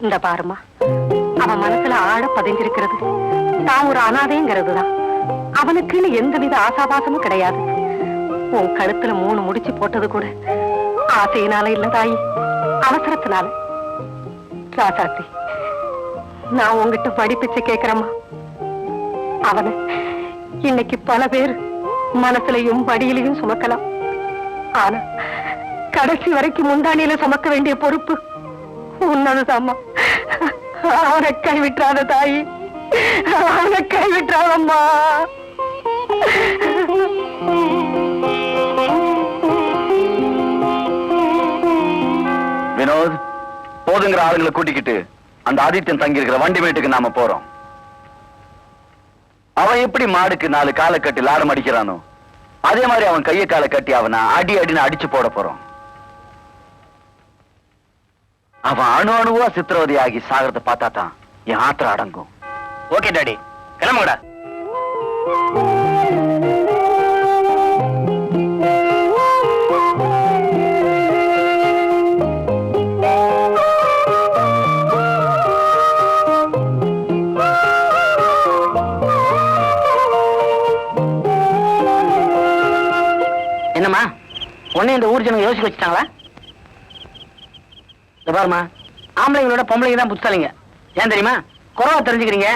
இந்த பாருமா, அவன் மனசுல ஆழ பதிஞ்சிருக்கிறது தான் ஒரு அனாதைங்கிறதுதான். அவனுக்குன்னு எந்தவித ஆசாபாசமும் கிடையாது. உன் கழுத்துல 3 முடிச்சு போட்டது கூட ஆசையினால இல்ல தாயி, அவசரத்தினால. ராசாத்தி, நான் உங்ககிட்ட படிப்பிச்சு கேட்கிறேம்மா. அவனை இன்னைக்கு பல பேர் மனசுலையும் படியிலையும் சுமக்கலாம். ஆனா கடைசி வரைக்கும் முந்தானியில சுமக்க வேண்டிய பொறுப்பு உன்னதுதாம்மா. அவனை கைவிட்டாத தாயி, அவனை கைவிட்டாதம்மா. வினோத், போதுங்கிற ஆளுங்களை கூட்டிக்கிட்டு அந்த ஆதித்யன் தங்கி இருக்கிற வண்டி மேட்டுக்கு நாம போறோம். அவன் எப்படி மாடுக்கு 4 காலை கட்டி லாடம் அடிக்கிறானோ, அதே மாதிரி அவன் கையை காலை கட்டி அவனை அடின்னு அடிச்சு போட போறோம். அவன் அணுவா சித்திரவதையாகி சாகிறத பார்த்தா தான் என் ஆத்திரம் அடங்கும். ஓகே டாடி, கிளம்புங்கடா. என்னம்மா, உடனே இந்த ஊர் ஜனங்க யோசிக்க வச்சுட்டாங்களா? பாருமா, ஆம்பளைங்களோட பொம்பளைங்க தான் புத்தாலிங்க. ஏன் தெரியுமா? குறவா தெரிஞ்சுக்கிறீங்க,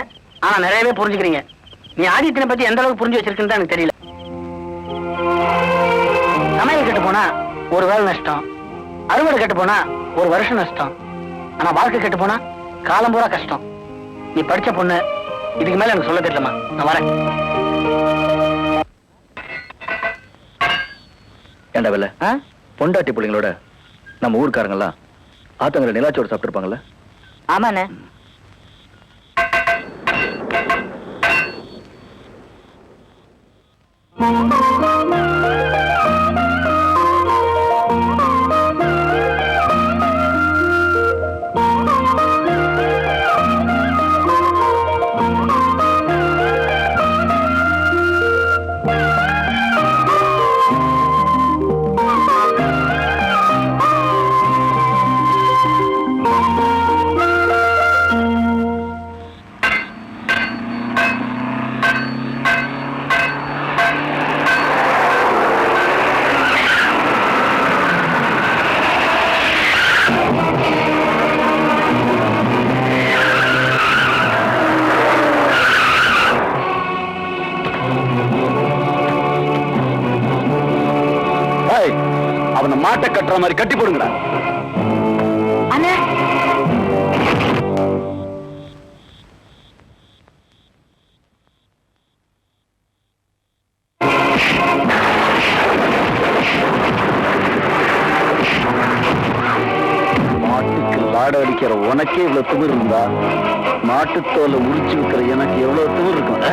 ஆனா நிறையவே புரிஞ்சுக்கிறீங்க. நீ ஆதித்தியனை பத்தி எந்த அளவுக்கு புரிஞ்சு வச்சிருக்குன்னு தான் எனக்கு தெரியல. சமையல் கெட்டு போனா ஒரு வேலை நஷ்டம், அறுவடை கெட்டு போனா ஒரு வருஷம் நஷ்டம், ஆனா வாழ்க்கை கெட்டு போனா காலம் பூரா கஷ்டம். நீ படிச்ச பொண்ணு, இதுக்கு மேல எனக்கு சொல்ல தெரியலமா. நான் வரேன். ஏண்டா வெல்ல, பொண்டாட்டி பிள்ளைங்களோட நம்ம ஊருக்காரங்கெல்லாம் ஆத்தங்களை நிலாச்சோடு சாப்பிட்டு இருப்பாங்கல்ல? ஆமாண்ணே. அவனை மாட்டை கட்டுற மாதிரி கட்டி போடுங்கடா. அண்ணே, மாட்டுக்கு லாட அடிக்கிற உனக்கே இவ்வளவு திமிர் இருந்தா, மாட்டுத்தோலை உரிச்சு வைக்கிற எனக்கு எவ்வளவு திமிர் இருக்கும்?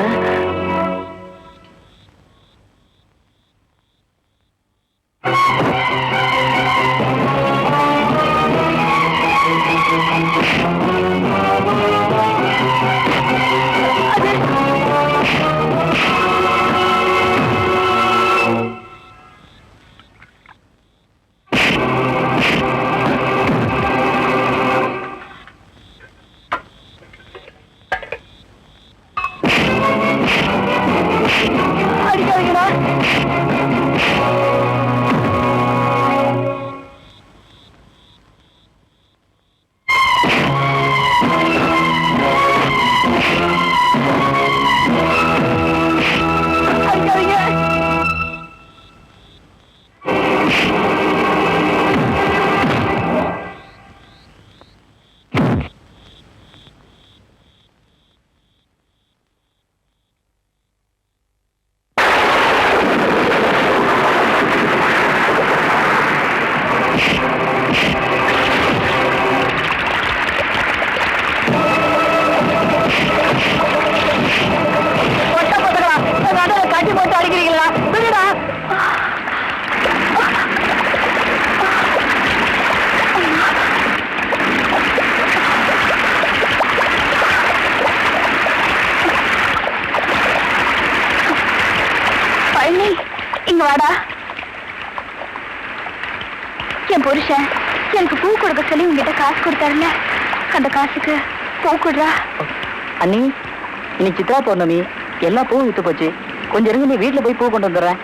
வாடா. என் புருஷன் எனக்கு பூ கொடுக்க சொல்லி உங்ககிட்ட காசு கொடுத்தாருல, அந்த காசுக்கு பூ கொடுறா. அண்ணி, இன்னைக்கு சித்ரா பௌர்ணமி, எல்லா பூவும் வித்து போச்சு. கொஞ்சம் இருங்க, நீ வீட்டுல போய் பூ கொண்டு வந்துடுறேன்.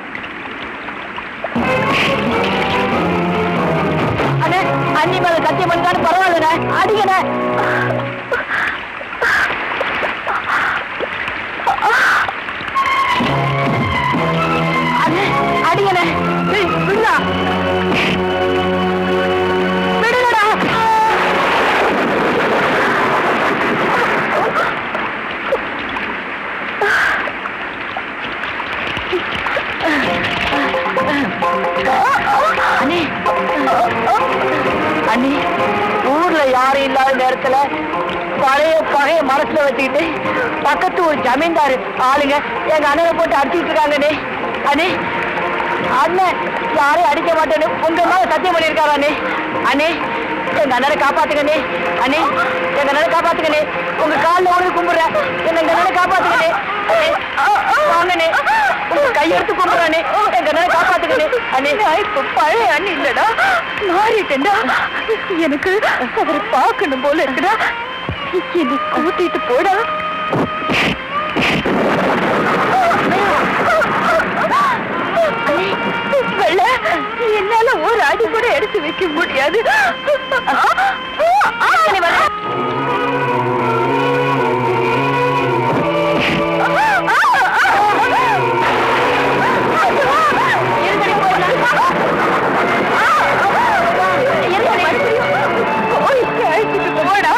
அண்ணே, அண்ணி மேல சத்தியம் பண்ணிட்டான்னு பரவாயில்லண்ணே, அடிக்கண்ணே. அண்ணே, அடிக்கண்ணே. விடுடா, விடுடா. அண்ணி, அண்ணி, ஊர்ல யாரும் இல்லாத நேரத்துல பழைய பகைய மனசுல வச்சுக்கிட்டு பக்கத்து ஒரு ஜமீன்தாரு ஆளுங்க எங்க அண்ணனை போட்டு அடிச்சுட்டு இருக்காங்கண்ணே. அண்ணே, அண்ணன் யாரையும் அடிக்க மாட்டேன்னு உங்க மேல சத்தியம் பண்ணியிருக்காரு அண்ணே. அண்ணே, எங்க அண்ணனை காப்பாத்துக்கண்ணே. அண்ணே, எங்க அண்ணனை காப்பாத்துக்கண்ணே. உங்க காலில் ஒன்று கும்பிடுறேன், எங்க அண்ணனை காப்பாத்துக்கண்ணே. வாங்கண்ணே, உங்க கையெடுத்து கும்பிடுறானே, எங்க அண்ணனை காப்பாத்துக்கண்ணே. அண்ணே, இப்ப பழைய அண்ணி இல்லடா, மாறிட்டேன்டா. எனக்கு அவரை பார்க்கணும் போல இருக்குடா. என்னை கூட்டிட்டு போடா. என்னால ஒரு அடி கூட எடுத்து வைக்க முடியாது. போடா.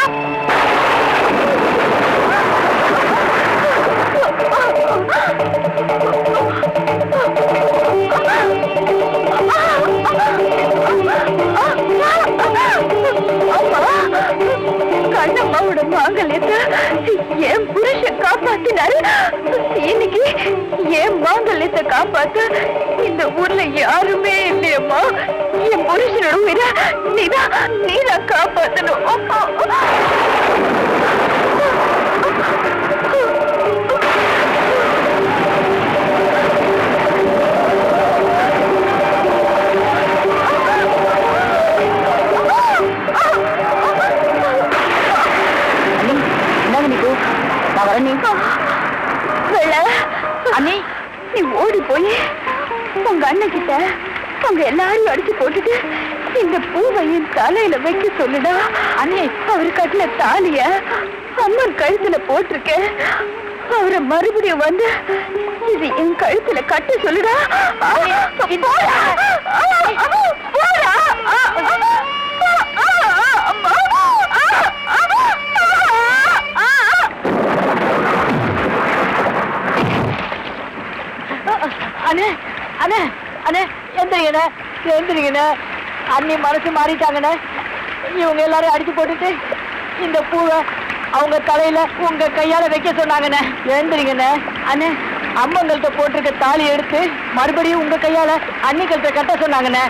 கண்ணம்மாவோட மாங்கல்யத்தை என் புருஷன் காப்பாத்தினாரு. இன்னைக்கு என் மாங்கல்யத்தை காப்பாத்த இந்த ஊர்ல யாருமே இல்லையம்மா. என் புருஷனோட உயிரை நீதான் காப்பாத்தணும். அண்ணே, நீ ஓடி போய் உங்க அண்ணன் கிட்ட உங்க எல்லாரையும் அடிச்சு போட்டுட்டு இந்த பூவை என் தலையில வைக்க சொல்லுடா. அண்ணே, அவரு கட்டின தாலிய அம்மன் கழுத்துல போட்டிருக்கேன். அவரை மறுபடியும் வந்து இது என் கழுத்துல கட்ட சொல்லுடா. அண்ணே, அண்ணே, அண்ணே, எந்திரிங்கண்ணே, எந்திரிங்கண்ணே. அண்ணி மனசு மாறிட்டாங்கண்ணே. இவங்க எல்லாரும் அடிச்சு போட்டுட்டு இந்த பூவை அவங்க தலையில உங்க கையால வைக்க சொன்னாங்கண்ணே. எழுந்திரிங்கண்ணே. அண்ணே, அம்மங்கள்கிட்ட போட்டிருக்க தாலி எடுத்து மறுபடியும் உங்க கையால அன்னிகள்கிட்ட கட்ட சொன்னாங்கண்ணே.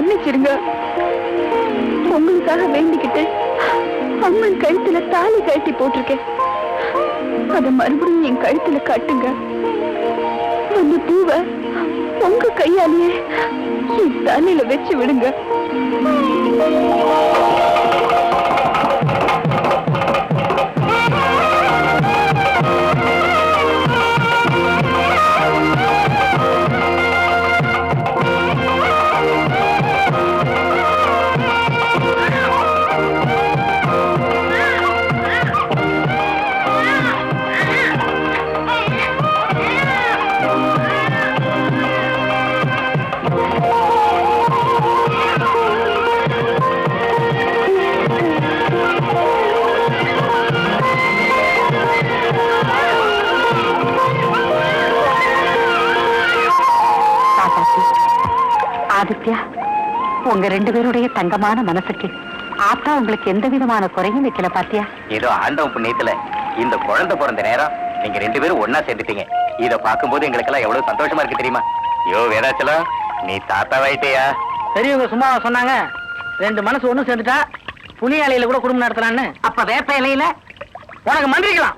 மன்னிச்சிருங்க. உங்களுக்காக வேண்டிக்கிட்டு அம்மன் கழுத்துல தாலி கட்டி போட்டிருக்கேன். அத மறுபடியும் என் கழுத்துல காட்டுங்க. அந்த பூவை உங்க கையாலேயே என் தலையில வச்சு விடுங்க. ஆதித்யா, உங்க ரெண்டு பேருடைய தங்கமான மனசுக்கு ஆத்தா உங்களுக்கு எந்த விதமான குறையும் வைக்கல பாத்தியா? ஏதோ ஆண்டவன் புண்ணியத்துல இந்த குழந்தை பிறந்த நேரம் நீங்க ரெண்டு பேரும் ஒன்னா சேர்ந்துட்டீங்க. இத பாக்கும்போது எங்களுக்கெல்லாம் எவ்வளவு சந்தோஷமா இருக்கு தெரியுமா? யோ வேதாச்சலம், நீ தாத்தாவாயிட்டியா? பெரியவங்க சும்மா சொன்னாங்க, ரெண்டு மனசு ஒண்ணு சேர்ந்துட்டா புளிய இலையில கூட குடும்பம் நடத்தலான்னு. அப்ப வேப்ப இலையில உனக்கு மந்திரிக்கலாம்.